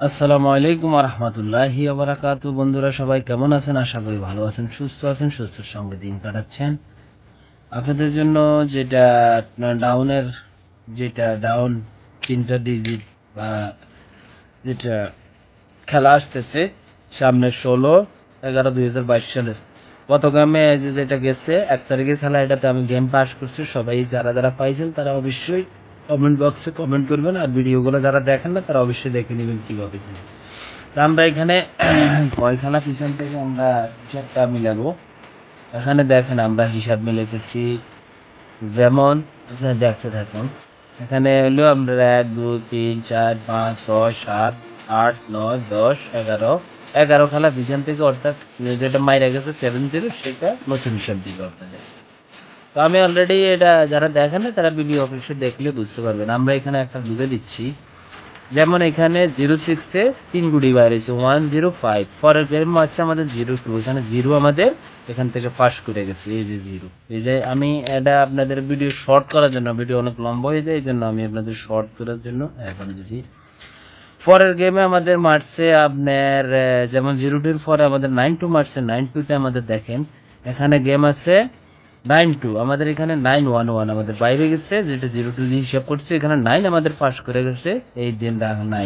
আসসালামু আলাইকুম রহমতুল্লাহি বারাকাতু। বন্ধুরা সবাই কেমন আছেন? আশা করি ভালো আছেন, সুস্থ আছেন, সুস্থর সঙ্গে দিন কাটাচ্ছেন। আপনাদের জন্য যেটা ডাউন 3টা ডিজিট বা যেটা খেলা আসতেছে সামনে 16/11/2022 সালের গত গেমে যেটা গেছে 1 তারিখের খেলা, এটাতে আমি গেম পাস করছি। সবাই যারা যারা পাইছেন তারা অবশ্যই কমেন্ট বক্সে কমেন্ট করবেন, আর ভিডিওগুলো যারা দেখেন না তারা অবশ্যই দেখে নেবেন কীভাবে। তা আমরা এখানে কয়খানা পিছন থেকে আমরা হিসাবটা মিলাবো। এখানে দেখেন আমরা হিসাব মিলাইতেছি, যেমন আপনারা দেখতে থাকুন। এখানে হলো আমরা 1 2 3 4 5 6 7 8 9 10 11 খেলা পিছন থেকে, অর্থাৎ যেটা মাইরা গেছে 7-0 সেটা নতুন হিসাব দিবে আপনাদের। তো আমি অলরেডি এটা যারা দেখেন না তারা ভিডিও অফিসে দেখলে বুঝতে পারবেন। আমরা এখানে একটা দুধে দিচ্ছি, যেমন এখানে 06-এ 3 গুটি বাইর হয়েছে 105। পরের গেম আছে আমাদের 02, এখানে 0 আমাদের এখান থেকে পাস করে গেছে, এই যে 0। এই যে আমি এটা আপনাদের ভিডিও শর্ট করার জন্য, ভিডিও অনেক লম্বা হয়ে যায় এই জন্য আমি আপনাদের শর্ট করার জন্য এখন দিয়েছি। পরের গেমে আমাদের মারছে আপনার যেমন 02-এর পরে আমাদের 92 মারছে। 92-তে আমাদের দেখেন এখানে গেম আছে 92, আমাদের এখানে 911 আমাদের বাইরে গেছে, যেটা 02 দিয়ে হিসাব করছে। এখানে 9 আমাদের পাস করে গেছে, এই দিন 9।